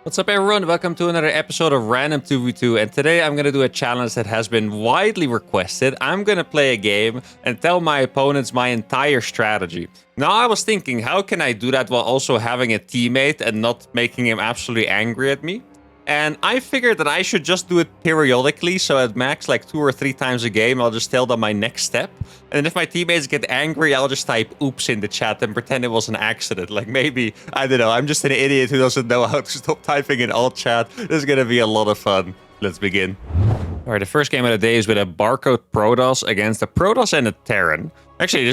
What's up everyone, welcome to another episode of Random 2v2, and today I'm gonna do a challenge that has been widely requested. I'm gonna play a game and tell my opponents my entire strategy. Now I was thinking, how can I do that while also having a teammate and not making him absolutely angry at me? And I figured that I should just do it periodically, so at max like 2 or 3 times a game, I'll just tell them my next step. And if my teammates get angry, I'll just type oops in the chat and pretend it was an accident. Like maybe, I don't know, I'm just an idiot who doesn't know how to stop typing in alt chat. This is gonna be a lot of fun. Let's begin. Alright, the first game of the day is with a Barcode Protoss against a Protoss and a Terran. Actually,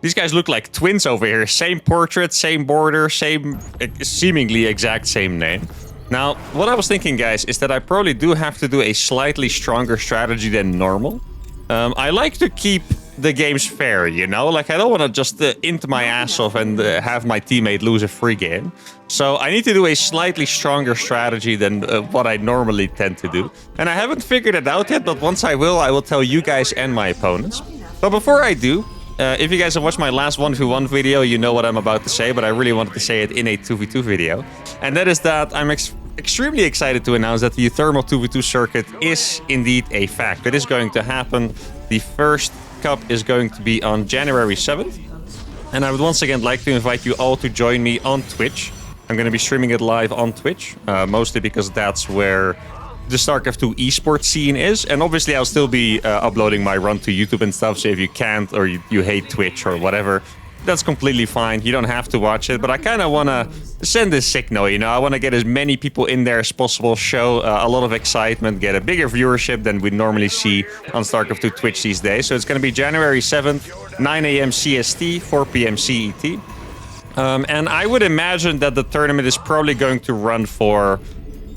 these guys look like twins over here. Same portrait, same border, same, seemingly exact same name. Now, what I was thinking, guys, is that I probably do have to do a slightly stronger strategy than normal. I like to keep the games fair, you know? Like, I don't want to just int my ass off and have my teammate lose a free game. So I need to do a slightly stronger strategy than what I normally tend to do. And I haven't figured it out yet, but once I will tell you guys and my opponents. But before I do, if you guys have watched my last 1v1 video, you know what I'm about to say, but I really wanted to say it in a 2v2 video. And that is that I'm extremely excited to announce that the uThermal 2v2 circuit is indeed a fact. It is going to happen. The first cup is going to be on January 7th. And I would once again like to invite you all to join me on Twitch. I'm going to be streaming it live on Twitch, mostly because that's where the StarCraft 2 esports scene is. And obviously I'll still be uploading my run to YouTube and stuff, so if you can't or you hate Twitch or whatever, that's completely fine. You don't have to watch it, but I kind of want to send this signal, you know? I want to get as many people in there as possible, show a lot of excitement, get a bigger viewership than we normally see on StarCraft 2 Twitch these days. So it's going to be January 7th, 9 a.m. CST, 4 p.m. CET. And I would imagine that the tournament is probably going to run for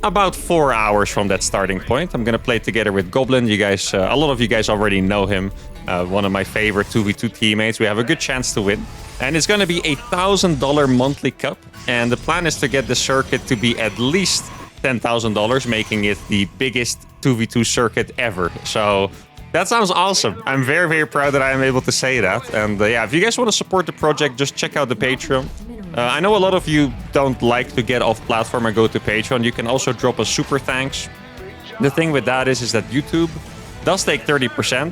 about 4 hours from that starting point. I'm going to play together with Goblin. You guys, a lot of you guys already know him. One of my favorite 2v2 teammates. We have a good chance to win. And it's going to be a $1,000 monthly cup. And the plan is to get the circuit to be at least $10,000, making it the biggest 2v2 circuit ever. So that sounds awesome. I'm very, very proud that I am able to say that. And yeah, if you guys want to support the project, just check out the Patreon. I know a lot of you don't like to get off platform and go to Patreon. You can also drop a super thanks. The thing with that is that YouTube does take 30%.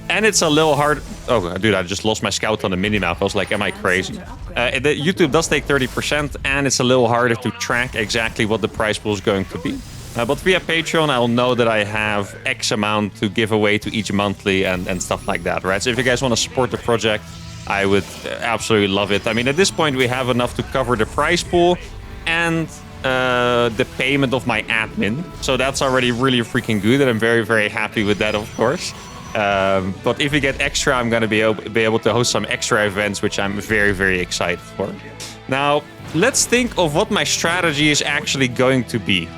And it's a little hard. Oh, dude, I just lost my scout on the minimap. I was like, am I crazy? YouTube does take 30%, and it's a little harder to track exactly what the prize pool is going to be. But via Patreon, I'll know that I have X amount to give away to each monthly and stuff like that, right? So if you guys want to support the project, I would absolutely love it. I mean, at this point, we have enough to cover the prize pool and the payment of my admin. So that's already really freaking good, and I'm very, very happy with that, of course. But if we get extra, I'm going to be able to host some extra events, which I'm very, very excited for. Now, let's think of what my strategy is actually going to be.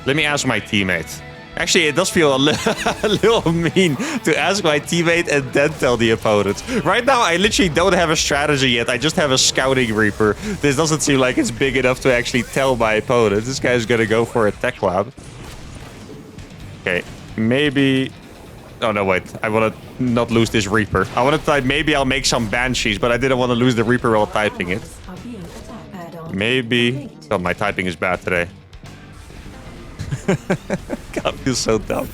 Let me ask my teammate. Actually, it does feel a little mean to ask my teammate and then tell the opponent. Right now, I literally don't have a strategy yet. I just have a scouting reaper. This doesn't seem like it's big enough to actually tell my opponent. This guy's going to go for a tech lab. Okay, maybe... Oh, no, wait. I want to not lose this Reaper. I want to type, maybe I'll make some Banshees, but I didn't want to lose the Reaper while typing it. Maybe... Oh, my typing is bad today. God, I feel so dumb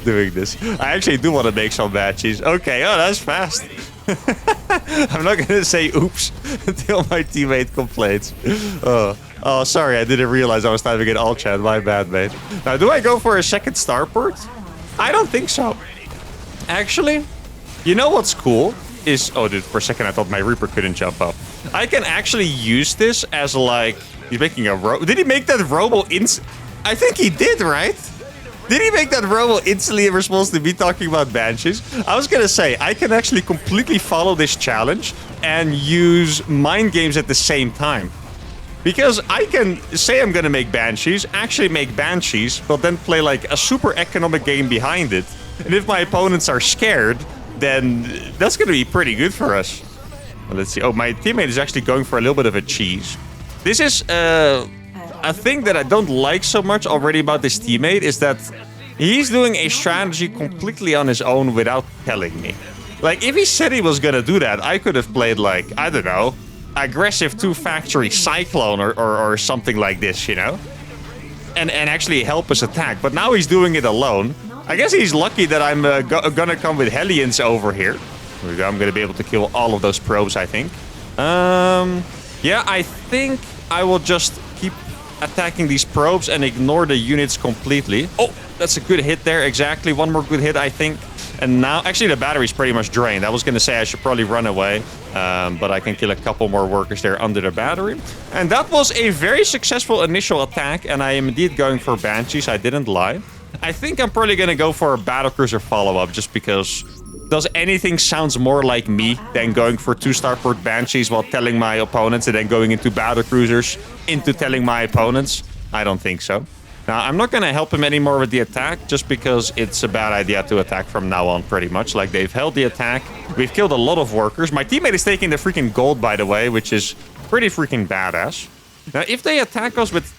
doing this. I actually do want to make some Banshees. Okay, oh, that's fast. I'm not going to say oops until my teammate complains. Oh, sorry, I didn't realize I was typing in all chat. My bad, mate. Now, do I go for a second starport? I don't think so. Actually, you know what's cool is... Oh, dude, for a second I thought my Reaper couldn't jump up. I can actually use this as like... He's making a robo... Did he make that robo I think he did, right? Did he make that robo instantly in response to me talking about Banshees? I was gonna say, I can actually completely follow this challenge and use mind games at the same time. Because I can say I'm gonna make Banshees, actually make Banshees, but then play like a super economic game behind it. And if my opponents are scared, then that's gonna be pretty good for us. Well, let's see. Oh, my teammate is actually going for a little bit of a cheese. This is a thing that I don't like so much already about this teammate, is that he's doing a strategy completely on his own without telling me. Like, if he said he was gonna do that, I could have played like, I don't know, aggressive 2-factory Cyclone or something like this, you know? and actually help us attack. But now he's doing it alone. I guess he's lucky that I'm gonna come with Hellions over here. There we go. I'm gonna be able to kill all of those probes, I think. Yeah, I think I will just keep attacking these probes and ignore the units completely. Oh, that's a good hit there. Exactly. One more good hit, I think. And now, actually, the battery's pretty much drained. I was going to say I should probably run away, but I can kill a couple more workers there under the battery. And that was a very successful initial attack, and I am indeed going for Banshees. I didn't lie. I think I'm probably going to go for a Battlecruiser follow-up, just because... Does anything sounds more like me than going for 2-starport Banshees while telling my opponents and then going into Battlecruisers into telling my opponents? I don't think so. Now, I'm not going to help him anymore with the attack just because it's a bad idea to attack from now on pretty much. Like, they've held the attack. We've killed a lot of workers. My teammate is taking the freaking gold, by the way, which is pretty freaking badass. Now, if they attack us with...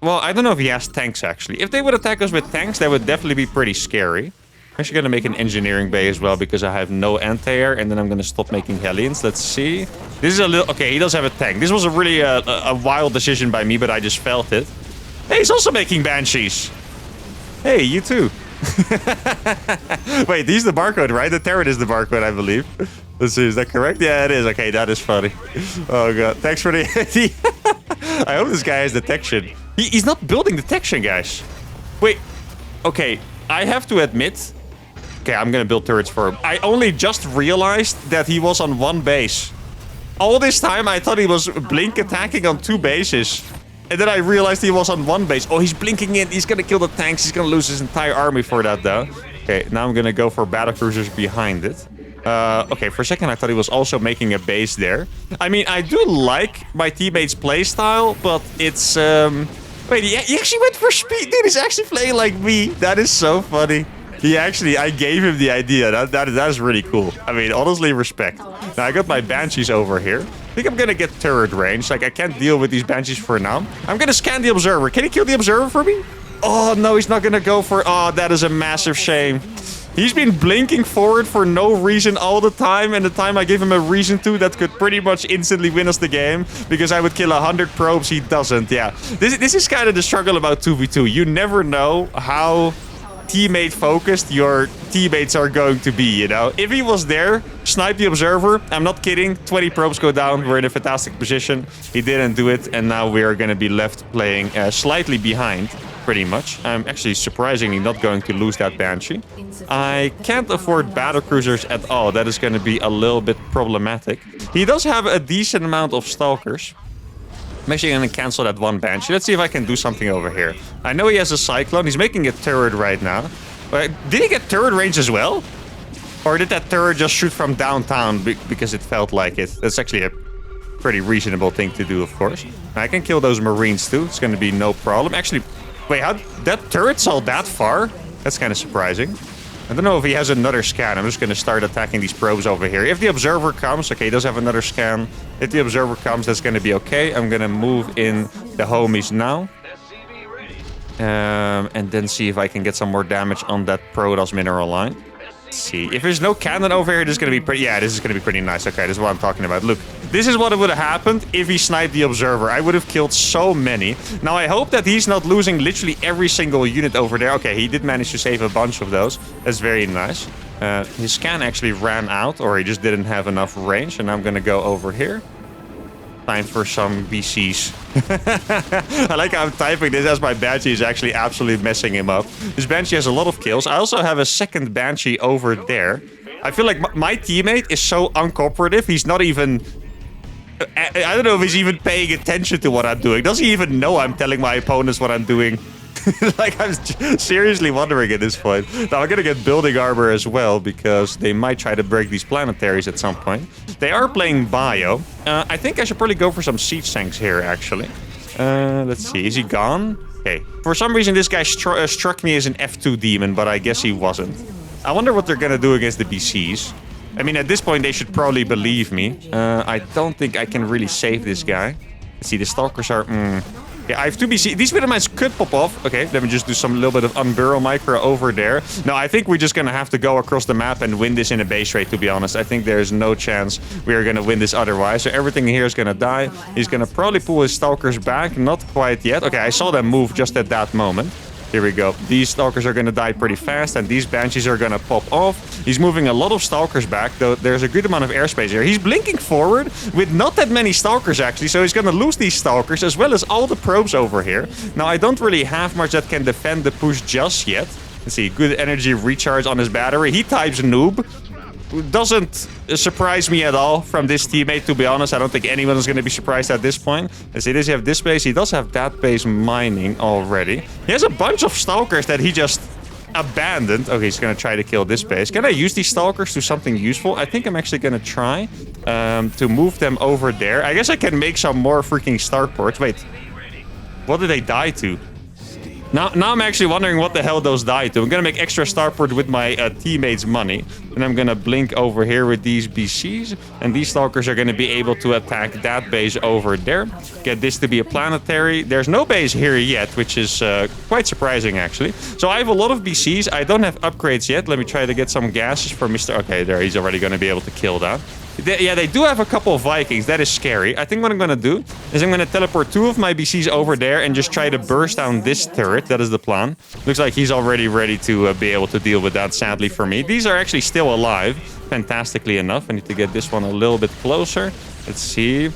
Well, I don't know if he has tanks, actually. If they would attack us with tanks, that would definitely be pretty scary. I'm actually going to make an engineering bay as well because I have no anti-air, and then I'm going to stop making Hellions. Let's see. This is a little... Okay, he does have a tank. This was a really a wild decision by me, but I just felt it. Hey, he's also making Banshees. Hey, you too. Wait, he's the barcode, right? The turret is the barcode, I believe. Let's see, is that correct? Yeah, it is. Okay, that is funny. Oh, God. Thanks for the... I hope this guy has detection. He's not building detection, guys. Wait. Okay, I have to admit... Okay, I'm gonna build turrets for him. I only just realized that he was on one base. All this time, I thought he was blink attacking on 2 bases. And then I realized he was on 1 base. Oh, he's blinking in. He's gonna kill the tanks. He's gonna lose his entire army for that, though. Okay, now I'm gonna go for battlecruisers behind it. Okay, for a second I thought he was also making a base there. I mean, I do like my teammate's playstyle, but it's... Wait, he actually went for speed. Dude, he's actually playing like me. That is so funny. I gave him the idea. That is really cool. I mean, honestly, respect. Now, I got my Banshees over here. I think I'm gonna get turret range. Like, I can't deal with these Banshees for now. I'm gonna scan the Observer. Can he kill the Observer for me? Oh, no, he's not gonna go for... Oh, that is a massive shame. He's been blinking forward for no reason all the time, and the time I gave him a reason to, that could pretty much instantly win us the game, because I would kill 100 probes, he doesn't. Yeah, this is kind of the struggle about 2v2. You never know how teammate focused your teammates are going to be, you know? If he was there, snipe the Observer, I'm not kidding, 20 probes go down, we're in a fantastic position. He didn't do it, and now we are going to be left playing slightly behind, pretty much. I'm actually surprisingly not going to lose that Banshee. I can't afford battlecruisers at all. That is going to be a little bit problematic. He does have a decent amount of stalkers. I'm actually going to cancel that 1 Banshee. Let's see if I can do something over here. I know he has a Cyclone. He's making a turret right now. Did he get turret range as well? Or did that turret just shoot from downtown because it felt like it? That's actually a pretty reasonable thing to do, of course. I can kill those Marines too. It's going to be no problem. Actually, wait, how that turret saw that far? That's kind of surprising. I don't know if he has another scan. I'm just going to start attacking these probes over here. If the Observer comes... Okay, he does have another scan. If the Observer comes, that's going to be okay. I'm going to move in the homies now. And then see if I can get some more damage on that Protoss mineral line. Let's see. If there's no cannon over here, this is going to be pretty... Yeah, this is going to be pretty nice. Okay, this is what I'm talking about. Look, this is what would have happened if he sniped the Observer. I would have killed so many. Now, I hope that he's not losing literally every single unit over there. Okay, he did manage to save a bunch of those. That's very nice. His scan actually ran out, or he just didn't have enough range. And I'm going to go over here. Time for some BCs. I like how I'm typing this as my Banshee is actually absolutely messing him up. This Banshee has a lot of kills. I also have a second Banshee over there. I feel like my teammate is so uncooperative. He's not even... I don't know if he's even paying attention to what I'm doing. Does he even know I'm telling my opponents what I'm doing? Like, I'm seriously wondering at this point. Now, I'm gonna get building armor as well, because they might try to break these planetaries at some point. They are playing bio. I think I should probably go for some siege tanks here, actually. Let's see. Is he gone? Okay. For some reason, this guy struck me as an F2 demon, but I guess he wasn't. I wonder what they're gonna do against the BCs. I mean, at this point, they should probably believe me. I don't think I can really save this guy. Let's see, the Stalkers are... Okay, I have 2 BC. These Widow Mines could pop off. Okay, let me just do some little bit of unburrow micro over there. No, I think we're just going to have to go across the map and win this in a base raid, to be honest. I think there's no chance we are going to win this otherwise. So everything here is going to die. He's going to probably pull his Stalkers back. Not quite yet. Okay, I saw them move just at that moment. Here we go. These Stalkers are going to die pretty fast, and these Banshees are going to pop off. He's moving a lot of Stalkers back, though there's a good amount of airspace here. He's blinking forward with not that many Stalkers, actually, so he's going to lose these Stalkers, as well as all the probes over here. Now, I don't really have much that can defend the push just yet. Let's see, good energy recharge on his battery. He types noob. Doesn't surprise me at all from this teammate, to be honest. I don't think anyone is going to be surprised at this point. Let's see, does he have this base? He does have that base mining already. He has a bunch of Stalkers that he just abandoned. Okay, he's going to try to kill this base. Can I use these Stalkers to something useful? I think I'm actually going to try to move them over there. I guess I can make some more freaking starports. Wait, what did they die to? Now I'm actually wondering what the hell those die to. I'm going to make extra starport with my teammates' money. And I'm going to blink over here with these BCs. And these Stalkers are going to be able to attack that base over there. Get this to be a planetary. There's no base here yet, which is quite surprising, actually. So I have a lot of BCs. I don't have upgrades yet. Let me try to get some gases for Mr. Okay, there. He's already going to be able to kill that. Yeah, they do have a couple of Vikings. That is scary. I think what I'm going to do is I'm going to teleport 2 of my BCs over there and just try to burst down this turret. That is the plan. Looks like he's already ready to be able to deal with that, sadly for me. These are actually still alive, fantastically enough. I need to get this one a little bit closer. Let's see.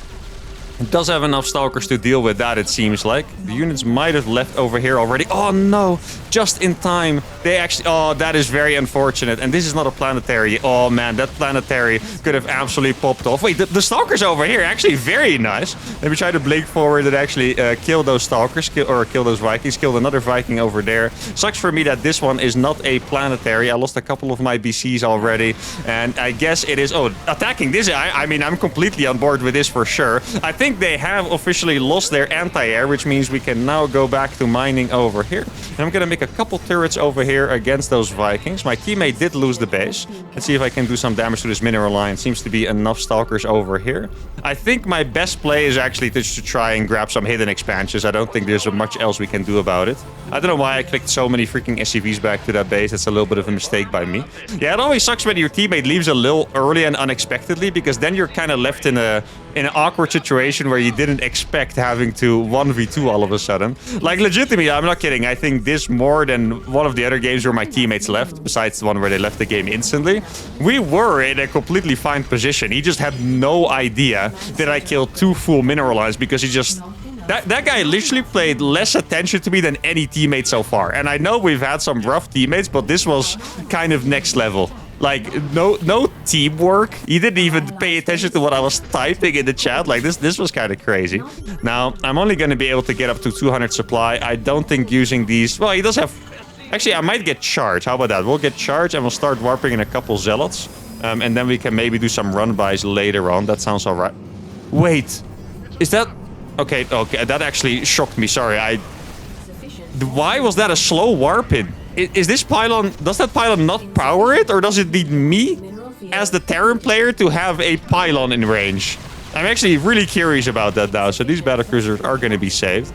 It does have enough Stalkers to deal with that, it seems like. The units might have left over here already. Oh, no. Just in time. They actually... Oh, that is very unfortunate. And this is not a planetary. Oh, man. That planetary could have absolutely popped off. Wait, the Stalkers over here actually very nice. Let me try to blink forward and actually kill those Stalkers. Kill those Vikings. Killed another Viking over there. Sucks for me that this one is not a planetary. I lost a couple of my BCs already. And I guess it is... Oh, attacking this... I mean, I'm completely on board with this for sure. I think they have officially lost their anti-air, which means we can now go back to mining over here. And I'm gonna make a couple turrets over here against those Vikings. My teammate did lose the base. Let's see if I can do some damage to this mineral line. Seems to be enough Stalkers over here. I think my best play is actually just to try and grab some hidden expansions. I don't think there's much else we can do about it. I don't know why I clicked so many freaking SCVs back to that base. That's a little bit of a mistake by me. Yeah, it always sucks when your teammate leaves a little early and unexpectedly, because then you're kind of left in an awkward situation where you didn't expect having to 1v2 all of a sudden. Like, legitimately, I'm not kidding. I think this more than one of the other games where my teammates left, besides the one where they left the game instantly. We were in a completely fine position. He just had no idea that I killed 2 full mineral lines because he just... That guy literally paid less attention to me than any teammate so far. And I know we've had some rough teammates, but this was kind of next level. Like, no teamwork. He didn't even pay attention to what I was typing in the chat. Like, this was kind of crazy. Now, I'm only going to be able to get up to 200 supply. I don't think using these... Well, he does have... Actually, I might get charged. How about that? We'll get charged and we'll start warping in a couple zealots. And then we can maybe do some run-bys later on. That sounds all right. Wait. Is that... Okay, that actually shocked me. Sorry, why was that a slow warp in? Is this pylon... Does that pylon not power it? Or does it need me as the Terran player to have a pylon in range? I'm actually really curious about that now. So these battlecruisers are going to be saved.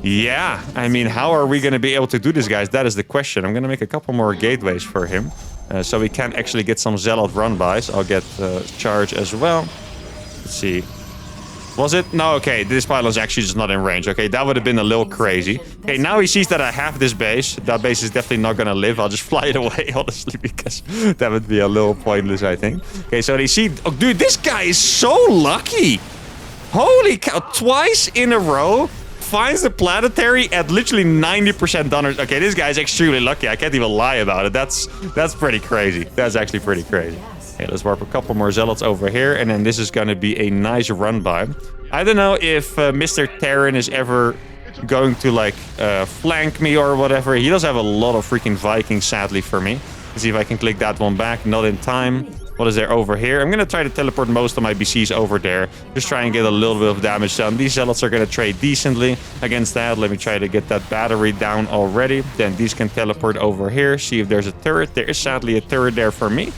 Yeah, I mean, how are we going to be able to do this, guys? That is the question. I'm going to make a couple more gateways for him. So we can actually get some zealot run-bys. I'll get charge as well. Let's see. Was it? No, okay. This pylon's actually just not in range. Okay, that would have been a little crazy. Okay, now he sees that I have this base. That base is definitely not going to live. I'll just fly it away, honestly, because that would be a little pointless, I think. Okay, so they see... Oh, dude, this guy is so lucky. Holy cow. Twice in a row, finds the planetary at literally 90% done. Okay, this guy's extremely lucky. I can't even lie about it. That's pretty crazy. That's actually pretty crazy. Okay, let's warp a couple more zealots over here, and then this is going to be a nice run-by. I don't know if Mr. Terran is ever going to, like, flank me or whatever. He does have a lot of freaking Vikings, sadly, for me. Let's see if I can click that one back. Not in time. What is there over here? I'm going to try to teleport most of my BCs over there. Just try and get a little bit of damage done. These zealots are going to trade decently against that. Let me try to get that battery down already. Then these can teleport over here. See if there's a turret. There is sadly a turret there for me.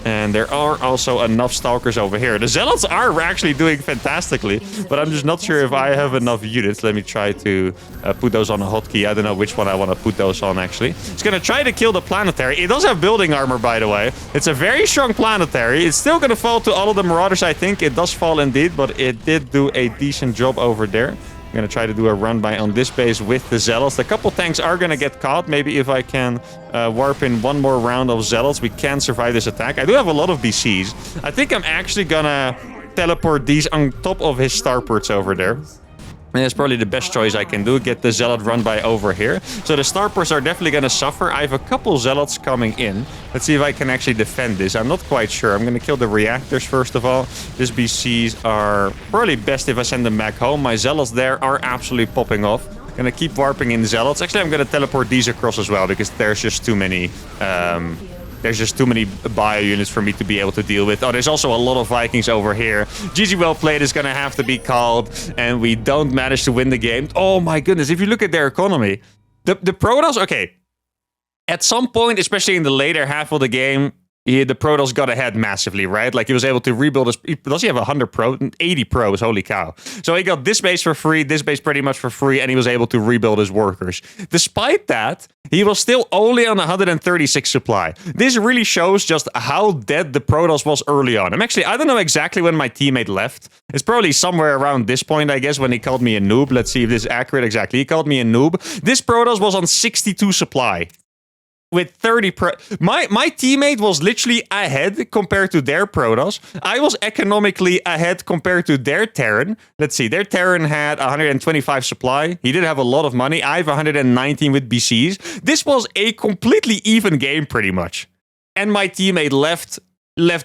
And there are also enough Stalkers over here. The Zealots are actually doing fantastically, but I'm just not sure if I have enough units. Let me try to put those on a hotkey. I don't know which one I want to put those on, actually. It's going to try to kill the Planetary. It does have building armor, by the way. It's a very strong Planetary. It's still going to fall to all of the Marauders, I think. It does fall indeed, but it did do a decent job over there. I'm going to try to do a run by on this base with the Zealots. A couple tanks are going to get caught. Maybe if I can warp in one more round of Zealots, we can survive this attack. I do have a lot of BCs. I think I'm actually going to teleport these on top of his starports over there. And that's probably the best choice I can do. Get the Zealot run by over here. So the starports are definitely going to suffer. I have a couple Zealots coming in. Let's see if I can actually defend this. I'm not quite sure. I'm going to kill the reactors first of all. These BCs are probably best if I send them back home. My Zealots there are absolutely popping off. Gonna keep warping in Zealots. Actually, I'm gonna teleport these across as well because there's just too many... There's just too many bio units for me to be able to deal with. Oh, there's also a lot of Vikings over here. GG well played is going to have to be called. And we don't manage to win the game. Oh my goodness. If you look at their economy. The Protoss, okay. At some point, especially in the later half of the game, the Protoss got ahead massively, right? Like he was able to rebuild his... Does he have 100 pro? 80 pros, holy cow. So he got this base for free, this base pretty much for free, and he was able to rebuild his workers. Despite that, he was still only on 136 supply. This really shows just how dead the Protoss was early on. I don't know exactly when my teammate left. It's probably somewhere around this point, I guess, when he called me a noob. Let's see if this is accurate exactly. He called me a noob. This Protoss was on 62 supply. With 30 my teammate was literally ahead compared to their Protoss. I was economically ahead compared to their Terran. Let's see, their Terran had 125 supply. He did have a lot of money. I have 119 with BCs. This was a completely even game pretty much. And my teammate left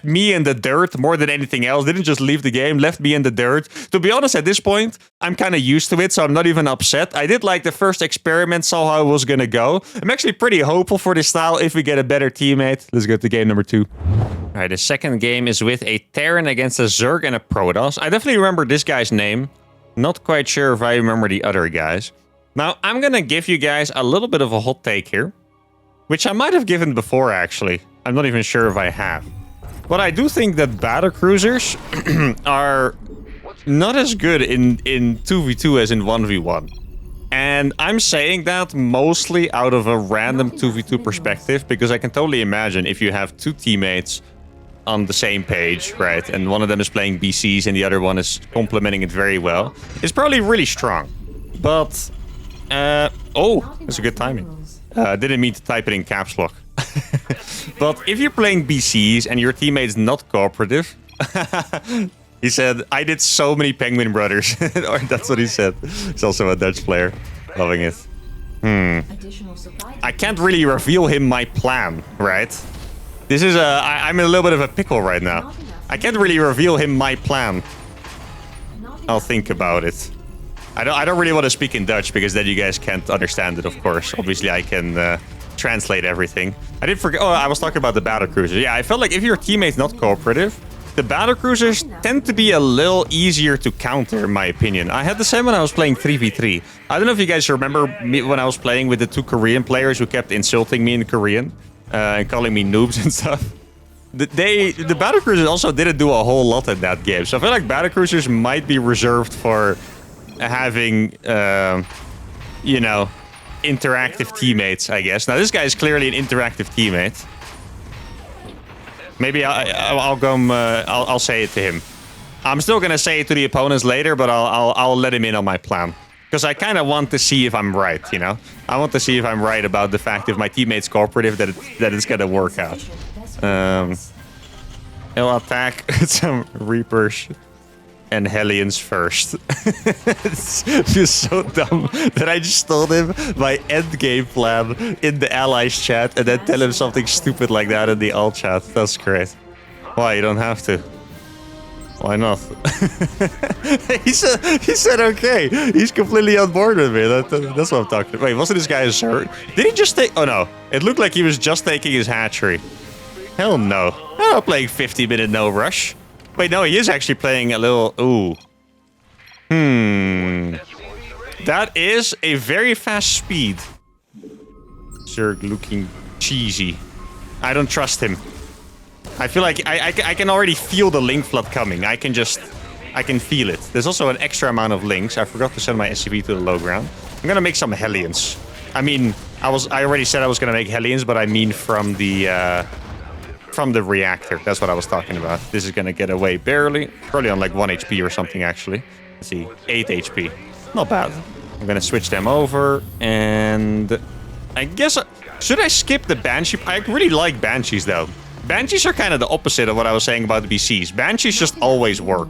me in the dirt more than anything else. Didn't just leave the game, left me in the dirt. To be honest, at this point, I'm kind of used to it, so I'm not even upset. I did like the first experiment, saw how it was going to go. I'm actually pretty hopeful for this style if we get a better teammate. Let's go to game number 2. All right, the second game is with a Terran against a Zerg and a Protoss. I definitely remember this guy's name. Not quite sure if I remember the other guys. Now, I'm going to give you guys a little bit of a hot take here, which I might have given before, actually. I'm not even sure if I have. But I do think that battlecruisers are not as good in 2v2 as in 1v1. And I'm saying that mostly out of a random 2v2 perspective, because I can totally imagine if you have two teammates on the same page, right, and one of them is playing BCs and the other one is complementing it very well, it's probably really strong. But, oh, that's a good timing. Didn't mean to type it in caps lock. But if you're playing BCs and your teammate's not cooperative, he said, I did so many Penguin Brothers. Or that's what he said. He's also a Dutch player. Loving it. I can't really reveal him my plan, right? This is I'm in a little bit of a pickle right now. I can't really reveal him my plan. I'll think about it. I don't really want to speak in Dutch because then you guys can't understand it, of course. Obviously, I can translate everything. I did forget. Oh, I was talking about the battlecruisers. Yeah, I felt like if your teammate's not cooperative, the battlecruisers tend to be a little easier to counter, in my opinion. I had the same when I was playing 3v3. I don't know if you guys remember me when I was playing with the two Korean players who kept insulting me in Korean and calling me noobs and stuff. The battlecruisers also didn't do a whole lot in that game. So I feel like battlecruisers might be reserved for having, you know, interactive teammates, I guess. Now, this guy is clearly an interactive teammate. Maybe I'll say it to him. I'm still gonna say it to the opponents later, but I'll let him in on my plan. Because I kind of want to see if I'm right, you know? I want to see if I'm right about the fact if my teammate's cooperative that it's gonna work out. He'll attack some Reapers and Hellions first. It's just so dumb that I just told him my end game plan in the allies chat and then tell him something stupid like that in the alt chat. That's great. Why? You don't have to. Why not? He said okay. He's completely on board with me. That's what I'm talking about. Wait, wasn't this guy a Zerg? Did he just take... Oh no. It looked like he was just taking his hatchery. Hell no. I'm not playing 50-minute no rush. Wait, no, he is actually playing a little... Ooh. That is a very fast speed. Zerg looking cheesy. I don't trust him. I feel like I can already feel the link flood coming. I can feel it. There's also an extra amount of links. I forgot to send my SCV to the low ground. I'm gonna make some Hellions. I mean, I already said I was gonna make Hellions, but I mean from the reactor. That's what I was talking about. This is gonna get away barely. Probably on like 1 HP or something, actually. Let's see, 8 HP. Not bad. I'm gonna switch them over, and I guess... should I skip the Banshee? I really like Banshees, though. Banshees are kind of the opposite of what I was saying about the BCs. Banshees just always work.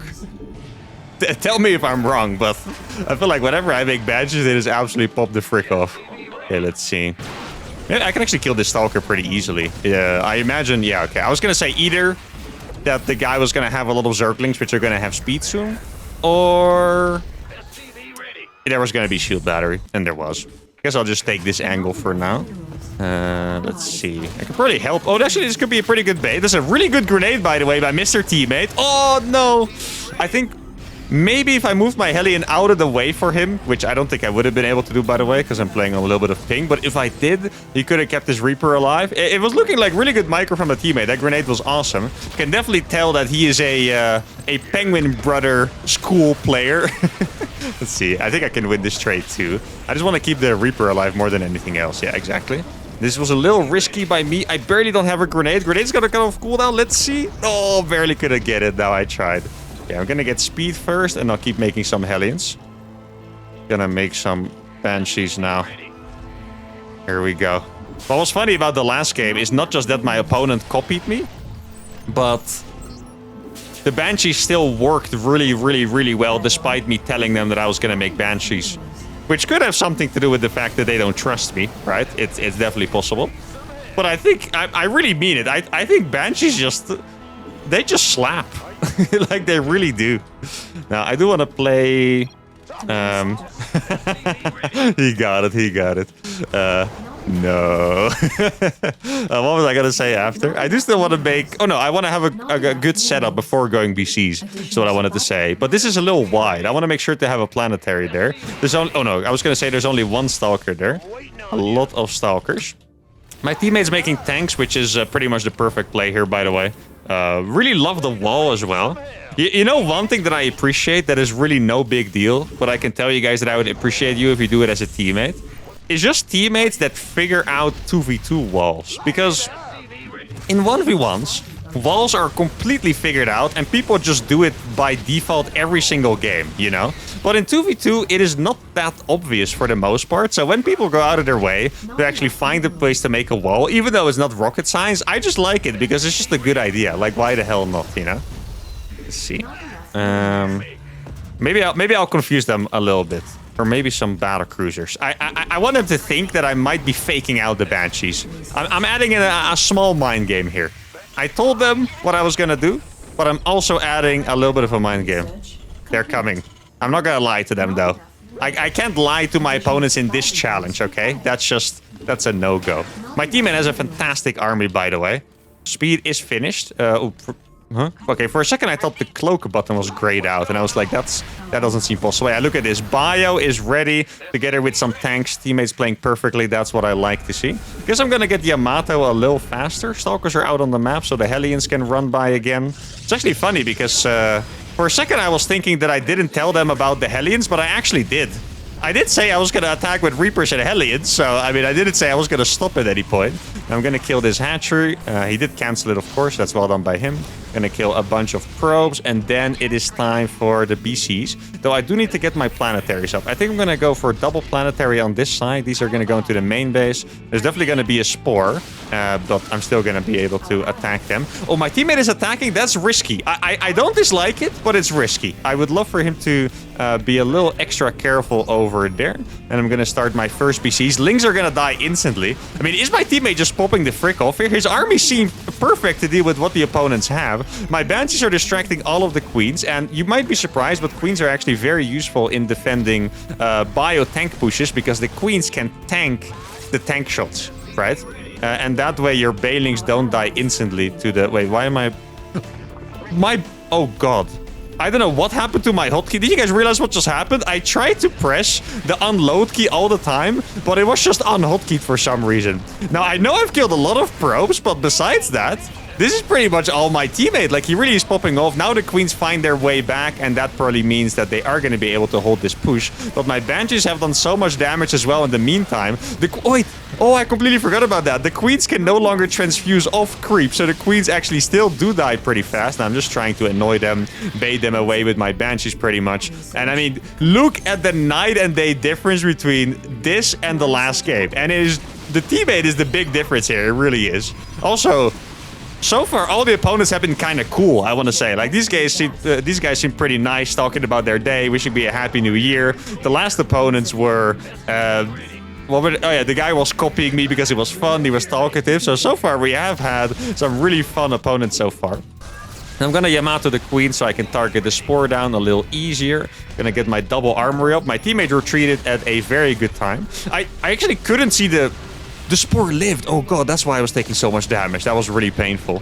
Tell me if I'm wrong, but I feel like whenever I make Banshees, they just absolutely pop the frick off. Okay, let's see. Yeah, I can actually kill this Stalker pretty easily. Yeah, I imagine... yeah, okay. I was gonna say either that the guy was gonna have a lot of Zerglings, which are gonna have speed soon, or... there was gonna be shield battery, and there was. I guess I'll just take this angle for now. Let's see. I could probably help. Oh, actually, this could be a pretty good bait. This is a really good grenade, by the way, by Mr. Teammate. Oh, no. I think maybe if I moved my Hellion out of the way for him, which I don't think I would have been able to do, by the way, because I'm playing on a little bit of ping. But if I did, he could have kept his Reaper alive. It was looking like really good micro from the teammate. That grenade was awesome. Can definitely tell that he is a Penguin Brother school player. Let's see. I think I can win this trade, too. I just want to keep the Reaper alive more than anything else. Yeah, exactly. This was a little risky by me. I barely don't have a grenade. Grenade's gonna come off cooldown. Let's see. Oh, barely could have get it. Now I tried. Okay, I'm gonna get speed first, and I'll keep making some Hellions. Gonna make some Banshees now. Here we go. What was funny about the last game is not just that my opponent copied me, but the Banshees still worked really, really, really well, despite me telling them that I was gonna make Banshees. Which could have something to do with the fact that they don't trust me, right? It's definitely possible. But I think, I really mean it. I think Banshees just, they just slap. Like, they really do. Now, I do want to play... he got it. No. What was I going to say after? I do still want to make... oh, no. I want to have a good setup before going BCs. That's what I wanted to say. But this is a little wide. I want to make sure to have a planetary there. There's only... oh, no. I was going to say there's only one Stalker there. A lot of Stalkers. My teammate's making tanks, which is pretty much the perfect play here, by the way. Really love the wall as well. You know, one thing that I appreciate that is really no big deal, but I can tell you guys that I would appreciate you if you do it as a teammate, is just teammates that figure out 2v2 walls. Because in 1v1s, walls are completely figured out and people just do it by default every single game, you know? But in 2v2, it is not that obvious for the most part. So when people go out of their way to actually find a place to make a wall, even though it's not rocket science, I just like it because it's just a good idea. Like, why the hell not, you know? Let's see. Maybe I'll confuse them a little bit. Or maybe some battle cruisers. I want them to think that I might be faking out the Banshees. I'm adding in a small mind game here. I told them what I was gonna do, but I'm also adding a little bit of a mind game. They're coming. I'm not gonna lie to them, though. I can't lie to my opponents in this challenge, okay? That's a no-go. My teammate has a fantastic army, by the way. Speed is finished. Okay, for a second I thought the cloak button was grayed out, and I was like, that doesn't seem possible. Yeah, look at this. Bio is ready, together with some tanks. Teammates playing perfectly. That's what I like to see. Guess I'm gonna get the Yamato a little faster. Stalkers are out on the map, so the Hellions can run by again. It's actually funny, because for a second I was thinking that I didn't tell them about the Hellions, but I actually did. I did say I was going to attack with Reapers and Hellions, so, I mean, I didn't say I was going to stop at any point. I'm going to kill this hatchery. He did cancel it, of course. That's well done by him. Going to kill a bunch of probes, and then it is time for the BCs. Though I do need to get my planetaries up. I think I'm going to go for a double planetary on this side. These are going to go into the main base. There's definitely going to be a spore, but I'm still going to be able to attack them. Oh, my teammate is attacking? That's risky. I don't dislike it, but it's risky. I would love for him to be a little extra careful over there. And I'm going to start my first BCs. Lings are going to die instantly. I mean, is my teammate just popping the frick off here? His army seemed perfect to deal with what the opponents have. My Banshees are distracting all of the queens, and you might be surprised, but queens are actually very useful in defending bio-tank pushes, because the queens can tank the tank shots, right? And that way your Baelings don't die instantly to the... Wait, why am I... Oh, God. I don't know what happened to my hotkey. Did you guys realize what just happened? I tried to press the unload key all the time, but it was just unhotkeyed for some reason. Now, I know I've killed a lot of probes, but besides that, this is pretty much all my teammate. Like, he really is popping off. Now the queens find their way back, and that probably means that they are going to be able to hold this push. But my banshees have done so much damage as well in the meantime. Wait. Oh, I completely forgot about that. The queens can no longer transfuse off creep, so the queens actually still do die pretty fast. And I'm just trying to annoy them, bait them away with my banshees pretty much. And I mean, look at the night and day difference between this and the last game. And it is the teammate is the big difference here. It really is. Also, so far, all the opponents have been kind of cool, I want to say. Like, these guys seem pretty nice, talking about their day, wishing me a happy new year. The last opponents were... oh yeah, the guy was copying me because it was fun, he was talkative. So far we have had some really fun opponents so far. I'm gonna Yamato the queen so I can target the spore down a little easier. Gonna get my double armory up. My teammate retreated at a very good time. I actually couldn't see the spore lived. Oh god, that's why I was taking so much damage. That was really painful.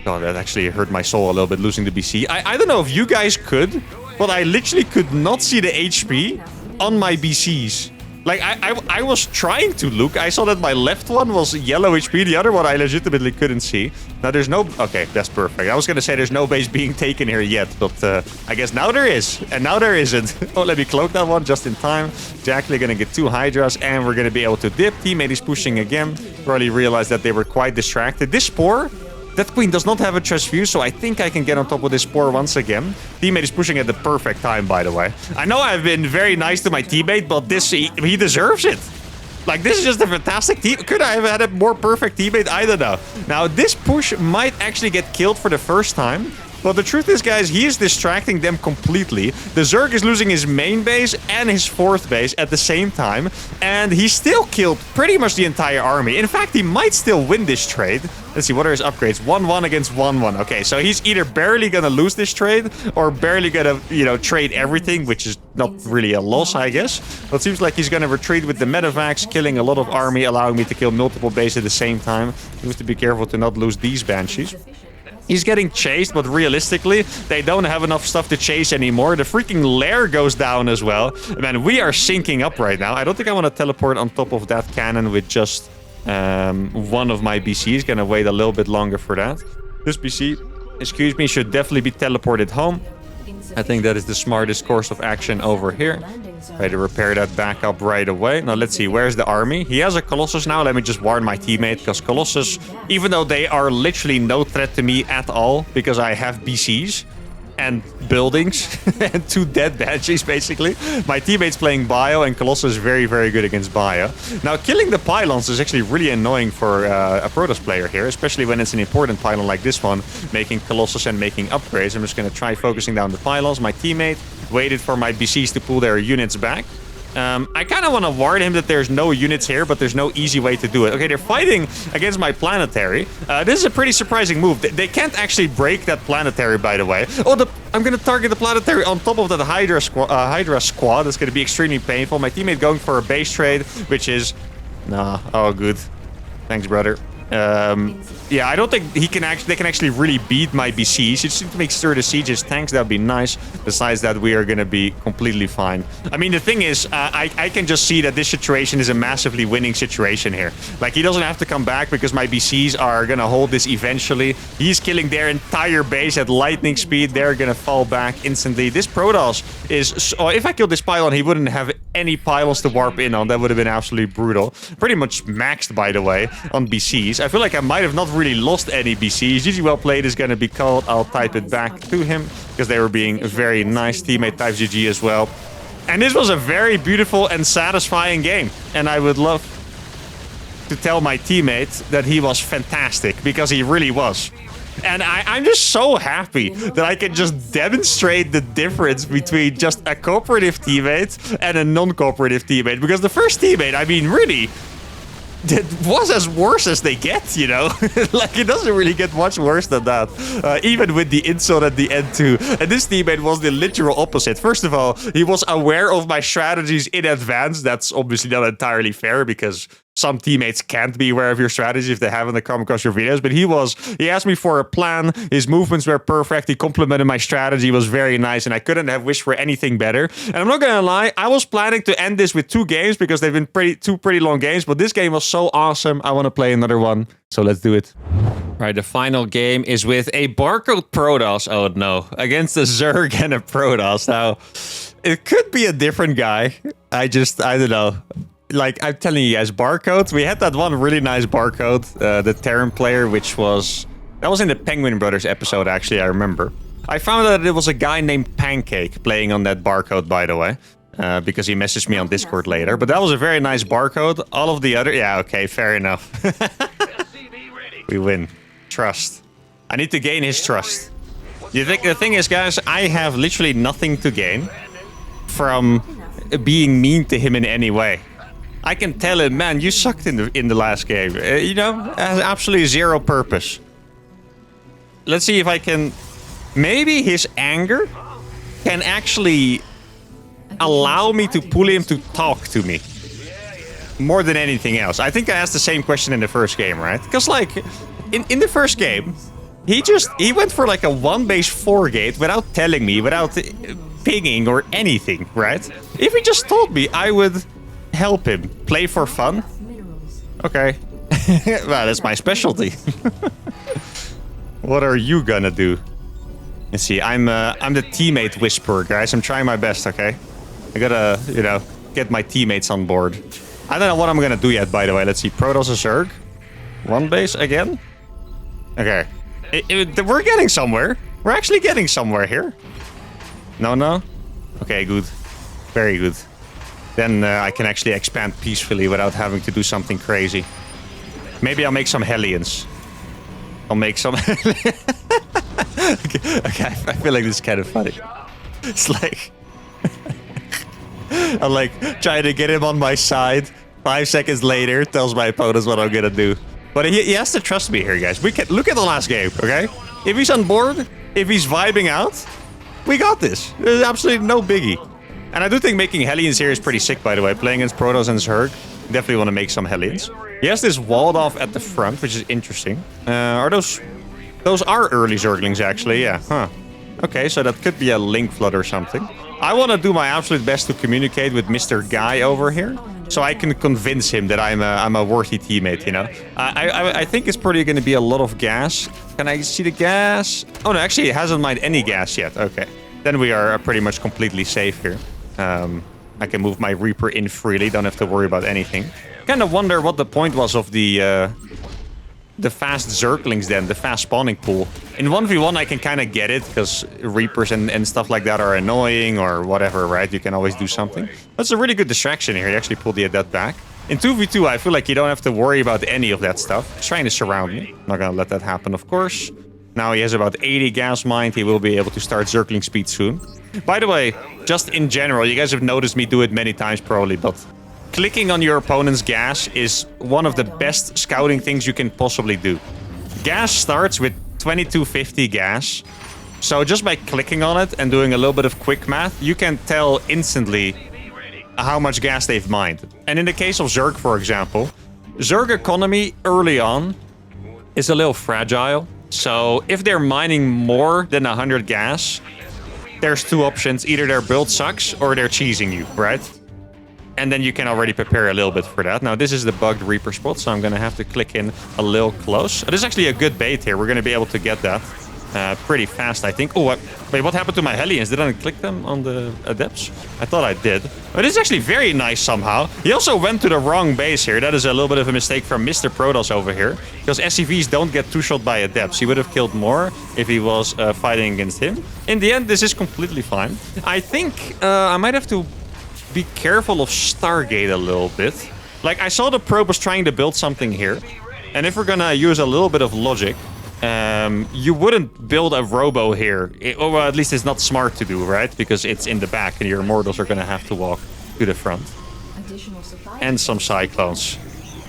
God, that actually hurt my soul a little bit, losing the BC. I don't know if you guys could, but I literally could not see the HP on my BCs. Like, I was trying to look. I saw that my left one was yellow HP. The other one I legitimately couldn't see. Now, there's no... Okay, that's perfect. I was going to say there's no base being taken here yet. But I guess now there is. And now there isn't. Oh, let me cloak that one just in time. Exactly going to get 2 Hydras. And we're going to be able to dip. Teammate is pushing again. Probably realized that they were quite distracted. This spore... That queen does not have a transfuse, so I think I can get on top of this spore once again. Teammate is pushing at the perfect time, by the way. I know I've been very nice to my teammate, but he deserves it. Like, this is just a fantastic team. Could I have had a more perfect teammate? I don't know. Now, this push might actually get killed for the first time. But the truth is, guys, he is distracting them completely. The Zerg is losing his main base and his 4th base at the same time. And he still killed pretty much the entire army. In fact, he might still win this trade. Let's see, what are his upgrades? 1-1 against 1-1. Okay, so he's either barely gonna lose this trade or barely gonna, you know, trade everything, which is not really a loss, I guess. But it seems like he's gonna retreat with the medevacs, killing a lot of army, allowing me to kill multiple bases at the same time. He has to be careful to not lose these banshees. He's getting chased, but realistically, they don't have enough stuff to chase anymore. The freaking lair goes down as well. Man, we are syncing up right now. I don't think I want to teleport on top of that cannon with just one of my BCs. Gonna wait a little bit longer for that. This BC, excuse me, should definitely be teleported home. I think that is the smartest course of action over here. Try to repair that back up right away. Now, let's see. Where's the army? He has a Colossus now. Let me just warn my teammate, because Colossus, even though they are literally no threat to me at all, because I have BCs and buildings and 2 dead banshees, basically. My teammate's playing Bio, and Colossus is very, very good against Bio. Now, killing the pylons is actually really annoying for a Protoss player here, especially when it's an important pylon like this one, making Colossus and making upgrades. I'm just going to try focusing down the pylons. My teammate waited for my BCs to pull their units back. I kind of want to warn him that there's no units here, but there's no easy way to do it. Okay, they're fighting against my planetary. This is a pretty surprising move. They can't actually break that planetary, by the way. Oh, I'm going to target the planetary on top of that Hydra squad. That's going to be extremely painful. My teammate going for a base trade, which is... Nah, oh, good. Thanks, brother. Yeah, I don't think they can actually really beat my BCs. Just need to make sure the sieges tanks, that'd be nice. Besides that, we are gonna be completely fine. I mean, the thing is, I can just see that this situation is a massively winning situation here. Like, he doesn't have to come back because my BCs are gonna hold this eventually. He's killing their entire base at lightning speed. They're gonna fall back instantly. This Protoss is... Oh, if I killed this pylon, he wouldn't have any pylons to warp in on. That would have been absolutely brutal. Pretty much maxed, by the way, on BCs. I feel like I might have not really lost any BCs. GG well played is going to be called. I'll type it back to him because they were being very nice. Teammate types GG as well. And this was a very beautiful and satisfying game. And I would love to tell my teammate that he was fantastic, because he really was. And I'm just so happy that I can just demonstrate the difference between just a cooperative teammate and a non-cooperative teammate. Because the first teammate, I mean, really... It was as worse as they get, you know? Like, it doesn't really get much worse than that. Even with the insult at the end, too. And this teammate was the literal opposite. First of all, he was aware of my strategies in advance. That's obviously not entirely fair, because some teammates can't be aware of your strategy if they haven't come across your videos, but he asked me for a plan. His movements were perfect. He complimented my strategy. It was very nice, and I couldn't have wished for anything better. And I'm not gonna lie, I was planning to end this with 2 games because they've been two pretty long games, but this game was so awesome. I want to play another one, so let's do it. Right, the final game is with a Barcode Protoss. Oh no, against a Zerg and a Protoss. Now, it could be a different guy. I don't know. Like, I'm telling you guys, Barcode, we had that one really nice Barcode, the Terran player, that was in the Penguin Brothers episode, actually, I remember. I found out that it was a guy named Pancake playing on that Barcode, by the way, because he messaged me on Discord later. But that was a very nice Barcode. All of the other, yeah, okay, fair enough. We win. Trust. I need to gain his trust. The thing is, guys, I have literally nothing to gain from being mean to him in any way. I can tell him, man, you sucked in the last game. You know, it has absolutely zero purpose. Let's see if I can... Maybe his anger can actually allow me to pull him to talk to me. More than anything else. I think I asked the same question in the first game, right? Because, like, in the first game, he went for, like, a 1-base 4-gate without telling me, without pinging or anything, right? If he just told me, I would... help him play for fun. Okay. Well, that's my specialty. What are you gonna do? Let's see. I'm the teammate whisperer, guys. I'm trying my best. Okay. I gotta, you know, get my teammates on board. I don't know what I'm gonna do yet. By the way, let's see. Protoss a Zerg. 1 base again. Okay. We're getting somewhere. We're actually getting somewhere here. No. Okay. Good. Very good. Then I can actually expand peacefully without having to do something crazy. Maybe I'll make some Hellions. I'll make some... okay, I feel like this is kind of funny. It's like... I'm like trying to get him on my side. 5 seconds later, tells my opponents what I'm gonna do. But he has to trust me here, guys. We can look at the last game, okay? If he's on board, if he's vibing out, we got this. There's absolutely no biggie. And I do think making Hellions here is pretty sick, by the way. Playing against Protoss and Zerg. Definitely want to make some Hellions. He has this walled off at the front, which is interesting. Are those... Those are early Zerglings, actually, yeah. Huh. Okay, so that could be a link flood or something. I want to do my absolute best to communicate with Mr. Guy over here. So I can convince him that I'm a worthy teammate, you know. I think it's probably going to be a lot of gas. Can I see the gas? Oh, no, actually, it hasn't mined any gas yet. Okay. Then we are pretty much completely safe here. I can move my Reaper in freely, don't have to worry about anything. Kind of wonder what the point was of the fast Zerglings then, the fast spawning pool. In 1v1 I can kind of get it, because Reapers and stuff like that are annoying or whatever, right? You can always do something. That's a really good distraction here, he actually pulled the Adept back. In 2v2 I feel like you don't have to worry about any of that stuff. He's trying to surround me. Not gonna let that happen, of course. Now he has about 80 gas mined, he will be able to start Zergling speed soon. By the way, just in general, you guys have noticed me do it many times probably, but clicking on your opponent's gas is one of the best scouting things you can possibly do. Gas starts with 2250 gas, so just by clicking on it and doing a little bit of quick math, you can tell instantly how much gas they've mined. And in the case of Zerg, for example, Zerg economy early on is a little fragile. So if they're mining more than 100 gas, there's 2 options. Either their build sucks or they're cheesing you, right? And then you can already prepare a little bit for that. Now, this is the bugged Reaper spot, so I'm going to have to click in a little close. This is actually a good bait here. We're going to be able to get that pretty fast, I think. Oh, wait, what happened to my Hellions? Did I click them on the Adepts? I thought I did. But it's actually very nice somehow. He also went to the wrong base here. That is a little bit of a mistake from Mr. Protoss over here. Because SCVs don't get 2-shot by Adepts. He would have killed more if he was fighting against him. In the end, this is completely fine. I think I might have to be careful of Stargate a little bit. Like, I saw the probe was trying to build something here. And if we're gonna use a little bit of logic, you wouldn't build a robo here. Or at least it's not smart to do, right? Because it's in the back and your mortals are gonna have to walk to the front. And some Cyclones.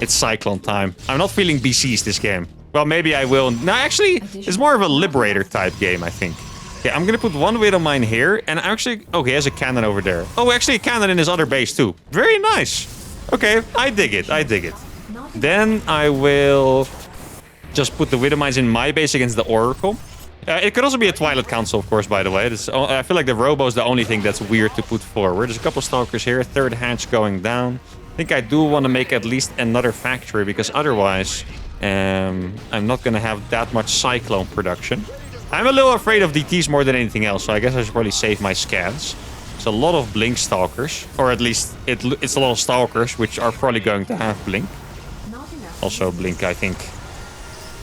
It's Cyclone time. I'm not feeling BCs this game. Well, maybe I will. No, actually, it's more of a Liberator type game, I think. Yeah, I'm gonna put one Widow Mine here, and actually... Oh, he has a cannon over there. Oh, actually a cannon in his other base, too. Very nice. Okay, I dig it, I dig it. Then I will just put the Widow Mines in my base against the Oracle. It could also be a Twilight Council, of course, by the way. I feel like the Robo is the only thing that's weird to put forward. There's a couple Stalkers here. Third hatch going down. I think I do want to make at least another factory, because otherwise I'm not going to have that much Cyclone production. I'm a little afraid of DTs more than anything else, so I guess I should probably save my scans. It's a lot of Blink Stalkers, or at least it's a lot of Stalkers, which are probably going to have Blink. Also Blink, I think.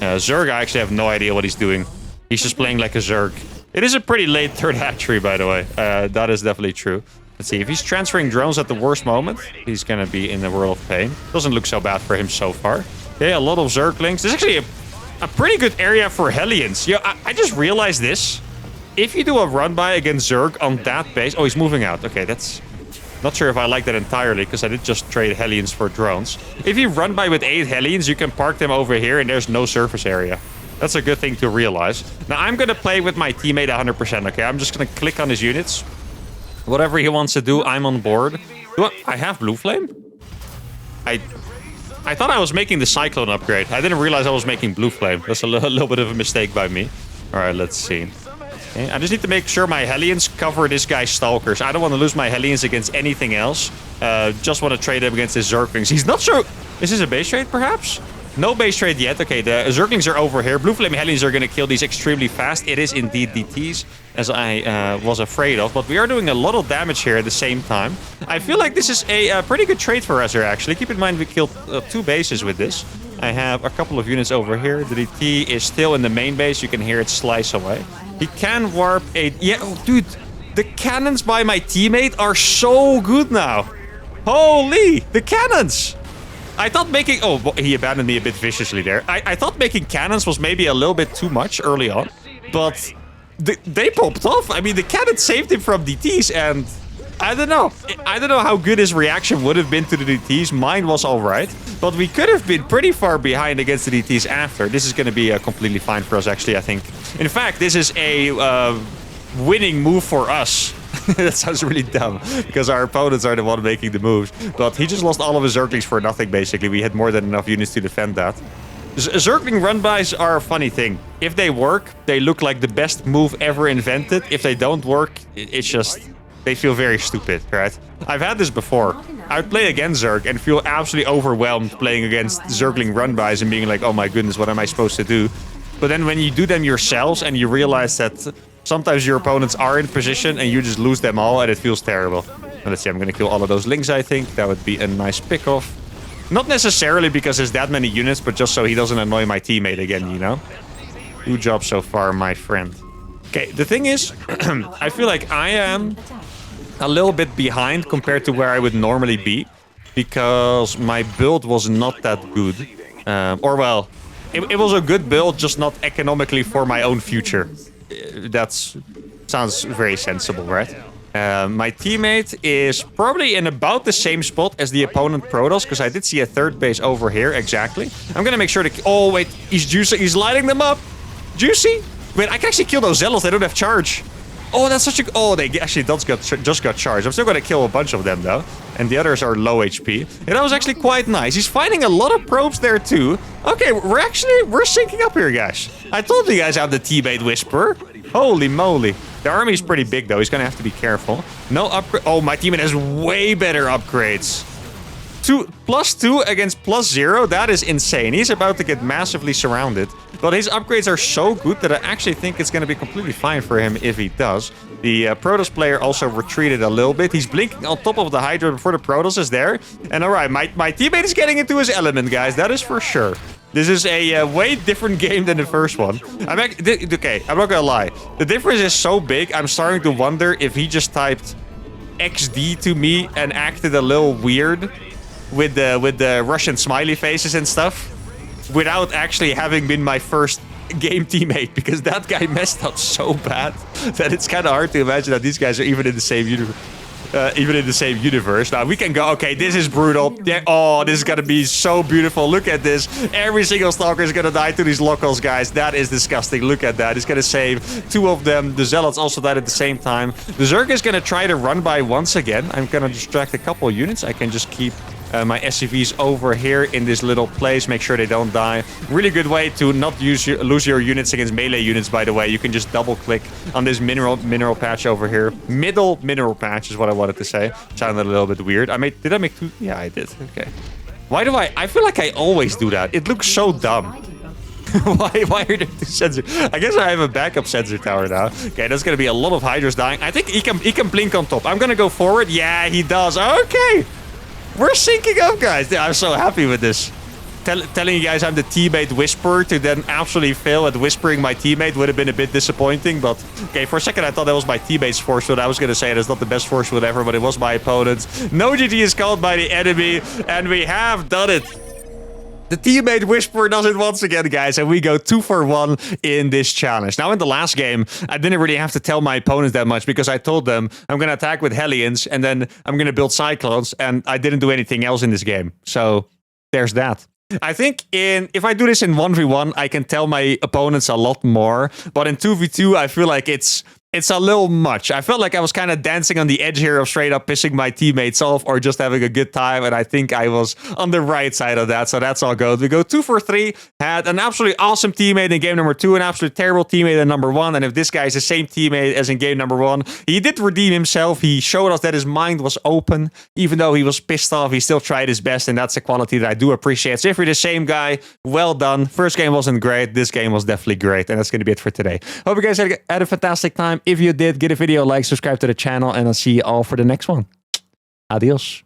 Zerg, I actually have no idea what he's doing. He's just playing like a Zerg. It is a pretty late third hatchery, by the way. That is definitely true. Let's see, if he's transferring drones at the worst moment, he's gonna be in the world of pain. Doesn't look so bad for him so far. Okay, a lot of Zerglings. This is actually a pretty good area for Hellions. Yeah, I just realized this. If you do a run-by against Zerg on that base... Oh, he's moving out. Okay, that's... Not sure if I like that entirely, because I did just trade Hellions for drones. If you run by with 8 Hellions, you can park them over here, and there's no surface area. That's a good thing to realize. Now, I'm going to play with my teammate 100%, okay? I'm just going to click on his units. Whatever he wants to do, I'm on board. I have Blue Flame? I thought I was making the Cyclone upgrade. I didn't realize I was making Blue Flame. That's a little bit of a mistake by me. All right, let's see. Okay, I just need to make sure my Hellions cover this guy's Stalkers. I don't want to lose my Hellions against anything else. Just want to trade him against his Zerglings. He's not sure... Is this a base trade, perhaps? No base trade yet. Okay, the Zerglings are over here. Blue Flame Hellions are going to kill these extremely fast. It is indeed DTs, as I was afraid of. But we are doing a lot of damage here at the same time. I feel like this is a pretty good trade for us here, actually. Keep in mind, we killed 2 bases with this. I have a couple of units over here. The DT is still in the main base. You can hear it slice away. He can warp a... Yeah, oh, dude. The cannons by my teammate are so good now. Holy, the cannons. I thought making... Oh, he abandoned me a bit viciously there. I thought making cannons was maybe a little bit too much early on. But they popped off. I mean, the cannon saved him from DTs. And I don't know. I don't know how good his reaction would have been to the DTs. Mine was all right. But we could have been pretty far behind against the DTs after. This is going to be completely fine for us, actually, I think. In fact, this is a winning move for us. That sounds really dumb, because our opponents are the one making the moves. But he just lost all of his Zerglings for nothing, basically. We had more than enough units to defend that. Zergling run-bys are a funny thing. If they work, they look like the best move ever invented. If they don't work, it's just... They feel very stupid, right? I've had this before. I would play against Zerg and feel absolutely overwhelmed playing against Zergling run-bys and being like, oh my goodness, what am I supposed to do? But then when you do them yourselves and you realize that sometimes your opponents are in position and you just lose them all and it feels terrible. Now, let's see, I'm going to kill all of those Lings, I think. That would be a nice pick-off. Not necessarily because there's that many units, but just so he doesn't annoy my teammate again, you know? Good job so far, my friend. Okay, the thing is, I feel like I am a little bit behind compared to where I would normally be, because my build was not that good. It was a good build, just not economically for my own future. That sounds very sensible, right? My teammate is probably in about the same spot as the opponent Protoss, because I did see a third base over here, exactly. I'm gonna make sure to... Oh, wait, he's juicy. He's lighting them up. Juicy? Wait, I can actually kill those Zealots. They don't have charge. Oh, that's such a... Oh, they actually just got charged. I'm still gonna kill a bunch of them, though. And the others are low HP. And that was actually quite nice. He's finding a lot of probes there, too. Okay, we're syncing up here, guys. I told you guys I have the teammate whisperer. Holy moly. The army is pretty big, though. He's gonna have to be careful. No upgrade. Oh, my teammate has way better upgrades. +2 against +0. That is insane. He's about to get massively surrounded. But his upgrades are so good that I actually think it's going to be completely fine for him if he does. The Protoss player also retreated a little bit. He's blinking on top of the Hydra before the Protoss is there. And alright, my teammate is getting into his element, guys. That is for sure. This is a way different game than the first one. Okay, I'm not gonna lie. The difference is so big, I'm starting to wonder if he just typed XD to me and acted a little weird with the Russian smiley faces and stuff, without actually having been my first game teammate, because that guy messed up so bad that it's kind of hard to imagine that these guys are even in the same universe. Now we can go. Okay, this is brutal. Yeah, oh, this is gonna be so beautiful. Look at this. Every single Stalker is gonna die to these locals, guys. That is disgusting. Look at that. He's gonna save 2 of them. The Zealots also died at the same time. The Zerg is gonna try to run by once again. I'm gonna distract a couple units. I can just keep my SCVs over here in this little place. Make sure they don't die. Really good way to not lose your units against melee units, by the way. You can just double click on this mineral patch over here. Mineral patch is what I wanted to say. Sounded a little bit weird. Did I make two? Yeah, I did. Okay. Why do I feel like I always do that. It looks so dumb. Why are there two sensors? I guess I have a backup sensor tower now. Okay, that's gonna be a lot of Hydras dying. I think he can blink on top. I'm gonna go forward. Yeah, he does. Okay. We're syncing up, guys. I'm so happy with this. Telling you guys I'm the teammate whisperer to then absolutely fail at whispering my teammate would have been a bit disappointing. But okay, for a second I thought that was my teammate's force field. I was gonna say that's not the best force field ever, but it was my opponent's. No GG is called by the enemy, and we have done it. The teammate whisperer does it once again, guys, and we go 2 for 1 in this challenge. Now, in the last game, I didn't really have to tell my opponents that much because I told them I'm going to attack with Hellions and then I'm going to build Cyclones, and I didn't do anything else in this game. So, there's that. I think if I do this in 1v1, I can tell my opponents a lot more, but in 2v2, I feel like it's a little much. I felt like I was kind of dancing on the edge here of straight up pissing my teammates off or just having a good time, and I think I was on the right side of that, so that's all good. We go 2 for 3, had an absolutely awesome teammate in game number 2, an absolutely terrible teammate in number 1, and if this guy is the same teammate as in game number 1, he did redeem himself. He showed us that his mind was open. Even though he was pissed off, he still tried his best, and that's a quality that I do appreciate. So if you're the same guy, well done. First game wasn't great. This game was definitely great, and that's going to be it for today. Hope you guys had a fantastic time. If you did, give the video a like, subscribe to the channel, and I'll see you all for the next one. Adios.